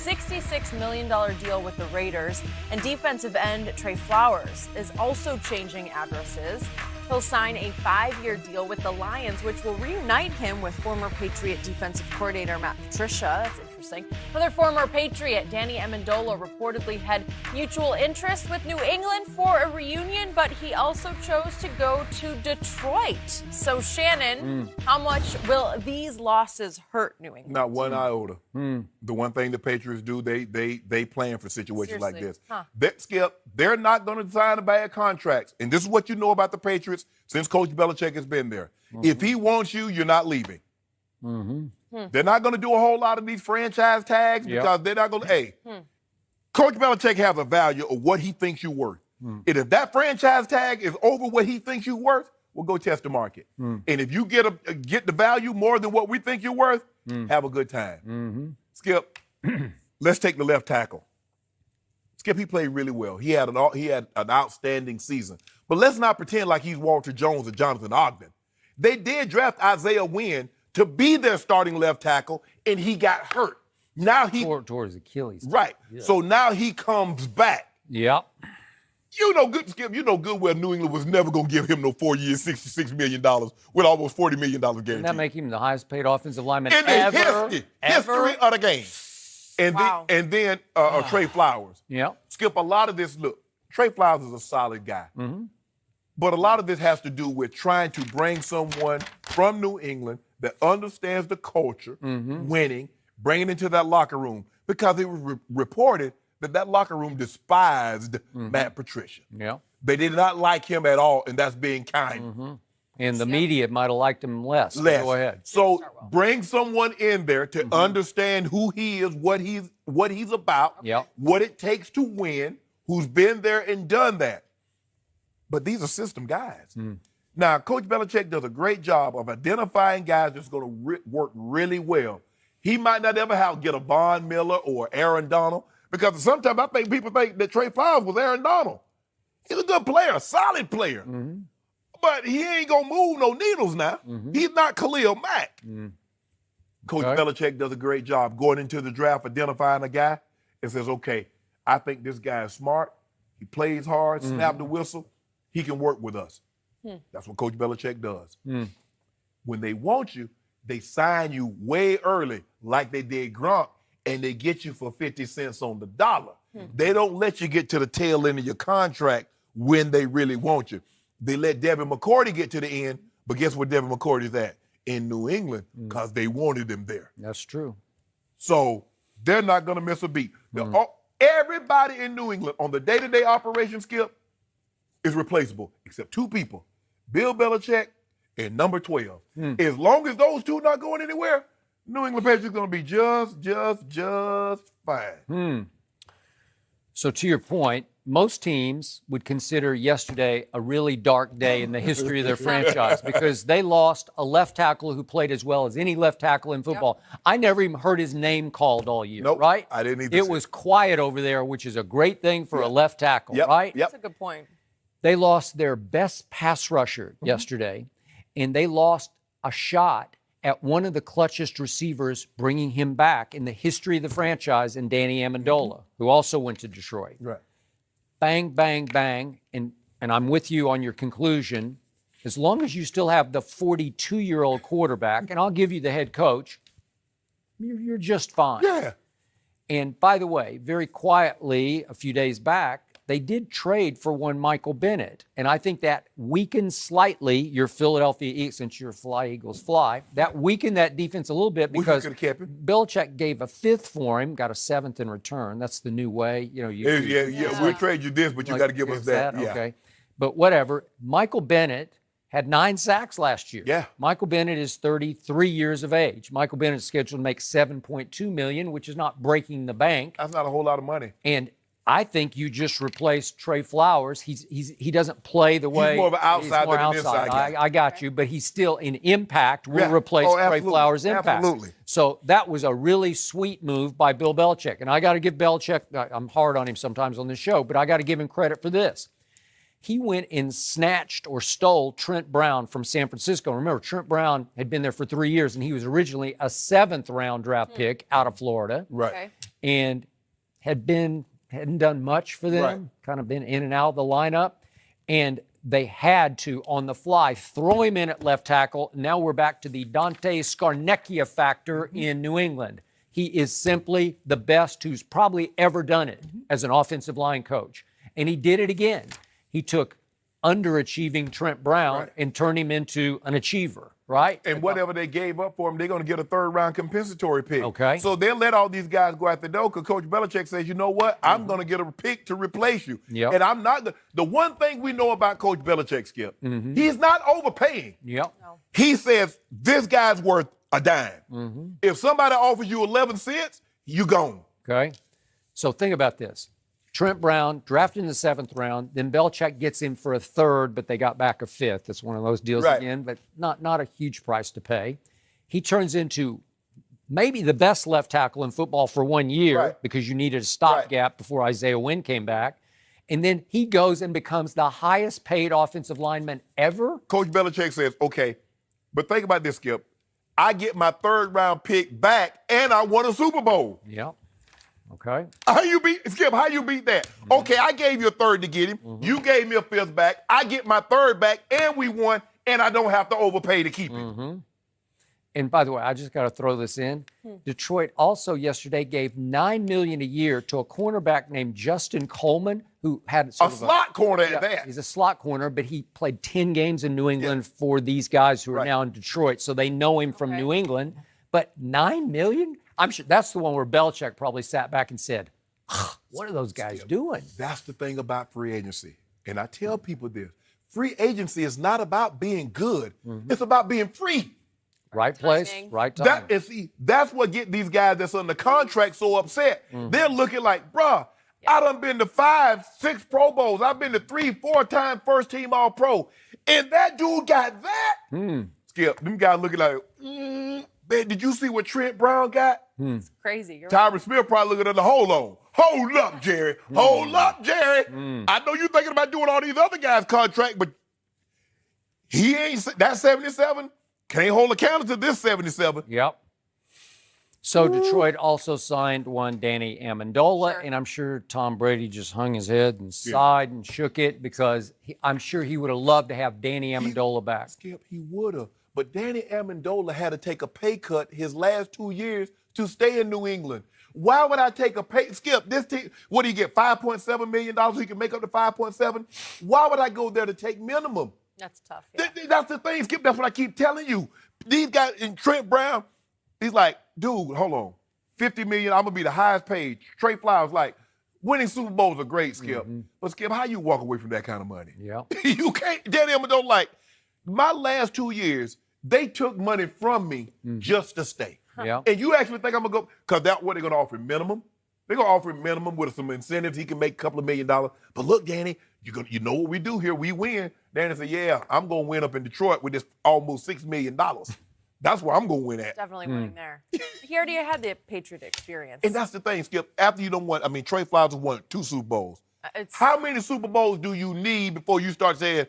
$66 million deal with the Raiders. And defensive end Trey Flowers is also changing addresses. He'll sign a 5-year deal with the Lions, which will reunite him with former Patriot defensive coordinator Matt Patricia. That's interesting. Another former Patriot, Danny Amendola, reportedly had mutual interest with New England for a reunion, but he also chose to go to Detroit. So, Shannon, how much will these losses hurt New England? Not one iota. The one thing the Patriots do, they plan for situations like this. Skip, they're not going to sign a bad contracts. And this is what you know about the Patriots since Coach Belichick has been there. If he wants you, you're not leaving. They're not going to do a whole lot of these franchise tags because they're not going to, Coach Belichick has a value of what he thinks you're worth. And if that franchise tag is over what he thinks you're worth, we'll go test the market. And if you get the value more than what we think you're worth, have a good time. Skip, let's take the left tackle. Skip, he played really well. He had an outstanding season. But let's not pretend like he's Walter Jones or Jonathan Ogden. They did draft Isaiah Wynn to be their starting left tackle, and he got hurt. Now he towards Achilles. Right. Yeah. So now he comes back. Yep. You know good, Skip. You know good well New England was never going to give him no 4 years, $66 million with almost $40 million guaranteed. Didn't that make him the highest paid offensive lineman in ever? the history of the game. And then Trey Flowers. Yeah. Skip, a lot of this, look, Trey Flowers is a solid guy. But a lot of this has to do with trying to bring someone from New England that understands the culture, winning, bringing into that locker room. Because it was reported that locker room despised Matt Patricia. Yeah. They did not like him at all, and that's being kind. And the media might have liked him less. Go ahead. So bring someone in there to understand who he is, what he's about, what it takes to win, who's been there and done that. But these are system guys. Now, Coach Belichick does a great job of identifying guys that's going to work really well. He might not ever get a Von Miller or Aaron Donald, because sometimes I think people think that Trey Flowers was Aaron Donald. He's a good player, a solid player. But he ain't going to move no needles now. He's not Khalil Mack. Coach Belichick does a great job going into the draft, identifying a guy and says, okay, I think this guy is smart. He plays hard, snap the whistle. He can work with us. That's what Coach Belichick does. When they want you, they sign you way early like they did Gronk, and they get you for 50 cents on the dollar. They don't let you get to the tail end of your contract when they really want you. They let Devin McCourty get to the end, but guess where Devin McCourty's at? In New England, because they wanted him there. That's true. So they're not going to miss a beat. Everybody in New England on the day-to-day operation, Skip, is replaceable, except two people, Bill Belichick and number 12. As long as those two not going anywhere, New England Patriots going to be just fine. So to your point, most teams would consider yesterday a really dark day in the history of their franchise because they lost a left tackle who played as well as any left tackle in football. I never even heard his name called all year, right? I didn't either. It was quiet over there, which is a great thing for a left tackle, right? That's a good point. They lost their best pass rusher yesterday, and they lost a shot at one of the clutchest receivers bringing him back in the history of the franchise in Danny Amendola, who also went to Detroit. Right. Bang, bang, bang, and I'm with you on your conclusion. As long as you still have the 42-year-old quarterback, and I'll give you the head coach, you're just fine. Yeah. And by the way, very quietly, a few days back, they did trade for one Michael Bennett. And I think that weakened slightly your Philadelphia Eagles, since your Fly Eagles fly, that weakened that defense a little bit because Belichick gave a 5th for him, got a 7th in return. That's the new way. You know, we'll trade you this, but you got to give us that. Okay. But whatever. Michael Bennett had 9 sacks last year. Yeah. Michael Bennett is 33 years of age. Michael Bennett is scheduled to make $7.2 million, which is not breaking the bank. That's not a whole lot of money. And I think you just replaced Trey Flowers. He doesn't play the way. He's more of an outside than an inside guy. I got you, but he's still in impact. Will replace Trey Flowers' impact. Absolutely. So that was a really sweet move by Bill Belichick. And I got to give Belichick, I'm hard on him sometimes on this show, but I got to give him credit for this. He went and snatched or stole Trent Brown from San Francisco. Remember, Trent Brown had been there for 3 years, and he was originally a 7th-round draft pick out of Florida. Right. Okay. and hadn't done much for them, Right. kind of been in and out of the lineup. And they had to, on the fly, throw him in at left tackle. Now we're back to the Dante Scarnecchia factor in New England. He is simply the best who's probably ever done it as an offensive line coach. And he did it again. He took underachieving Trent Brown and turned him into an achiever, right? And whatever they gave up for him, they're going to get a third-round compensatory pick. Okay. So they'll let all these guys go out the door because Coach Belichick says, you know what? I'm going to get a pick to replace you. Yep. And I'm not the one thing we know about Coach Belichick, Skip, he's not overpaying. Yep. He says, this guy's worth a dime. If somebody offers you 11 cents, you gone. Okay. So think about this. Trent Brown drafted in the 7th round. Then Belichick gets him for a 3rd, but they got back a 5th. It's one of those deals again, but not a huge price to pay. He turns into maybe the best left tackle in football for 1 year because you needed a stopgap before Isaiah Wynn came back. And then he goes and becomes the highest paid offensive lineman ever. Coach Belichick says, okay, but think about this, Skip. I get my 3rd-round pick back, and I won a Super Bowl. Yep. Okay. How you beat that? Okay, I gave you a 3rd to get him. You gave me a 5th back. I get my 3rd back, and we won, and I don't have to overpay to keep him. And by the way, I just got to throw this in. Detroit also yesterday gave $9 million a year to a cornerback named Justin Coleman, who had A sort of slot corner at that. He's a slot corner, but he played 10 games in New England for these guys who are now in Detroit, so they know him from New England. But $9 million? I'm sure that's the one where Belichick probably sat back and said, what are those guys doing? That's the thing about free agency. And I tell people this. Free agency is not about being good. It's about being free. Right place, right time. That's what get these guys that's under contract so upset. They're looking like, bruh, I done been to 5, 6 Pro Bowls. I've been to 3, 4-time first-team All-Pro. And that dude got that? Skip, them guys looking like, man, did you see what Trent Brown got? It's crazy. You're Tyron Smith probably looking at the hold up, Jerry. Hold up, Jerry. I know you're thinking about doing all these other guys' contract, but he ain't, that 77 can't hold a candle to this 77. Yep. So Detroit also signed one Danny Amendola, and I'm sure Tom Brady just hung his head and sighed and shook it because I'm sure he would have loved to have Danny Amendola back. Skip, he would have. But Danny Amendola had to take a pay cut his last 2 years to stay in New England. Why would I take a pay? Skip, this team, what do you get, $5.7 million so he can make up the 5.7? Why would I go there to take minimum? That's tough. Yeah. That's the thing, Skip. That's what I keep telling you. These guys, and Trent Brown, he's like, dude, hold on. $50 million, I'm going to be the highest paid. Trey Flowers, like, winning Super Bowls are great, Skip. But, Skip, how you walk away from that kind of money? Yeah. You can't. Danny Amendola, like, my last 2 years, they took money from me just to stay. Yeah. And you actually think I'm going to go, because that's what they're going to offer him, minimum. They're going to offer him minimum with some incentives. He can make a couple of $1 million. But look, Danny, you know what we do here. We win. Danny said, yeah, I'm going to win up in Detroit with this almost $6 million. That's where I'm going to win at. Definitely winning there. He already had the Patriot experience. And that's the thing, Skip. After you don't want, Trey Flowers won 2 Super Bowls. How many Super Bowls do you need before you start saying,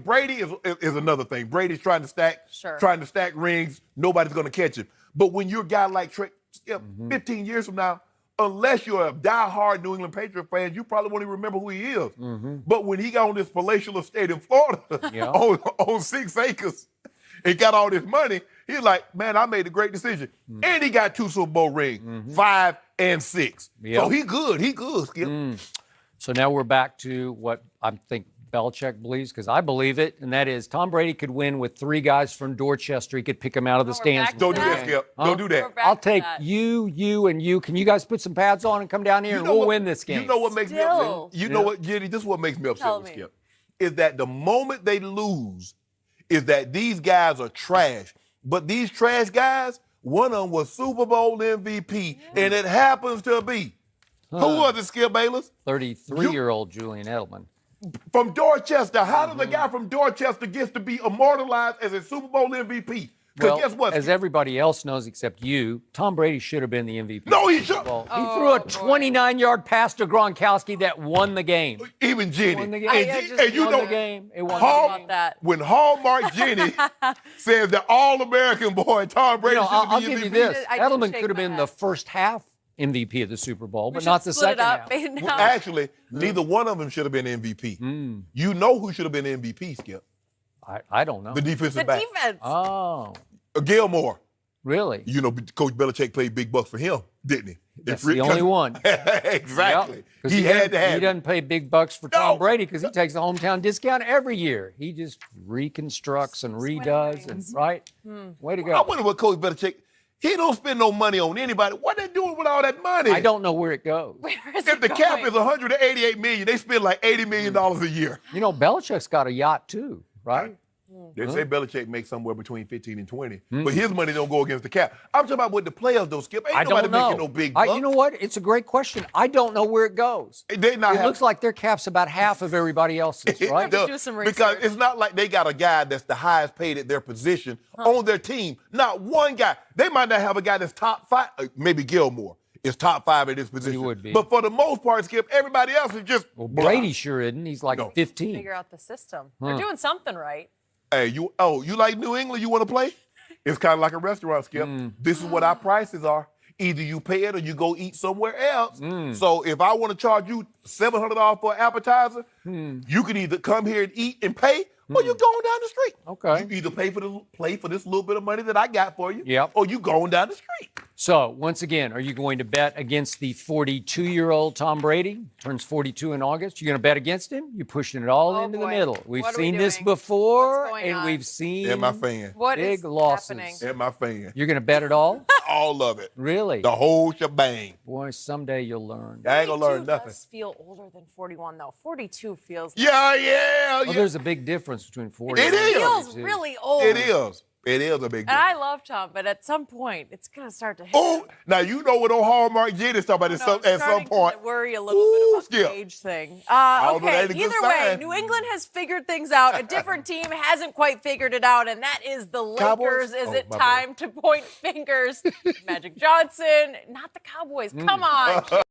Brady is another thing. Brady's trying to stack rings. Nobody's going to catch him. But when you're a guy like Trey, Skip, 15 years from now, unless you're a diehard New England Patriot fan, you probably won't even remember who he is. But when he got on this palatial estate in Florida on 6 acres and got all this money, he's like, man, I made a great decision. And he got 2 Super Bowl rings, 5 and 6. So he good, Skip. So now we're back to what I think Belichick believes, because I believe it, and that is Tom Brady could win with 3 guys from Dorchester. He could pick them out of the stands. Don't do that, Skip. Don't do that. I'll take you, and you. Can you guys put some pads on and come down here, and we'll win this game? You know what makes me upset? You know what, Jenny, this is what makes me upset with Skip. Is that the moment they lose, is that these guys are trash. But these trash guys, one of them was Super Bowl MVP, and it happens to be. Who was it, Skip Bayless? 33-year-old Julian Edelman. From Dorchester. How does a guy from Dorchester get to be immortalized as a Super Bowl MVP? Because guess what? As everybody else knows except you, Tom Brady should have been the MVP. No, he should. He threw a 29-yard pass to Gronkowski that won the game. Even Jenny. Won the game. And you know, the game. It won the game. When Hallmark Jenny says the All-American boy Tom Brady should I'll be give you MVP. this. Edelman could have been the first half MVP of the Super Bowl, We but should not the split it second up. half. Well, actually, neither one of them should have been MVP. You know who should have been MVP, Skip? I don't know. The defensive The back. defense. Oh, Gilmore. really? You know, Coach Belichick played big bucks for him, didn't he? That's the only one. Exactly. Yep. 'Cause He had to He have it. doesn't pay big bucks for Tom No. Brady because he takes the hometown discount every year. He just reconstructs and redoes, and right? Way to I go. wonder what Coach Belichick, he don't spend no money on anybody. What they doing with all that money? I don't know where it goes. Where is If it the cap going? is $188 million, they spend like $80 million a year. You know, Belichick's got a yacht too, right? They say Belichick makes somewhere between 15 and 20, but his money don't go against the cap. I'm talking about with the players, though, Skip. Ain't I nobody don't know. making no big bucks. You know what? It's a great question. I don't know where it goes. They not It have- looks like their cap's about half of everybody else's, right? It Do some does, because research. it's not like they got a guy that's the highest paid at their position on their team. Not one guy. They might not have a guy that's top 5. Maybe Gilmore is top 5 at his position. would be. But for the most part, Skip, everybody else is just Well, Brady sure isn't. He's like No. 15. Figure out the system. They're doing something right. Hey, you like New England? You want to play? It's kind of like a restaurant, Skip. This is what our prices are. Either you pay it or you go eat somewhere else. So if I want to charge you $700 for an appetizer, you can either come here and eat and pay, or you going down the street. Okay. You either play for this little bit of money that I got for you, Yep. or you going down the street. So, once again, are you going to bet against the 42-year-old Tom Brady? Turns 42 in August. You're going to bet against him? You're pushing it all Oh, into the boy. middle. We've What are we seen this doing? before, What's going and on? we've seen And my fan. What big is losses. happening? And my fan. You're going to bet it all? All of it. Really? The whole shebang. Boy, someday you'll learn. I ain't going to learn 42 nothing. does feel older than 41, though. 42 feels Yeah. Well, there's a big difference between 40 It and is. feels 42. really old. It is. It is a big And deal. I love Tom, but at some point, it's going to start to hit. Oh, now you know what old Hallmark Jen is talking about No, I'm at some starting point. to worry a little bit Ooh, about Skip. the age thing. Although that Okay, ain't a good either way, sign. New England has figured things out. A different team hasn't quite figured it out, and that is the Cowboys? Lakers. Is Oh, it my time to point fingers? Magic Johnson, not the Cowboys. Come on.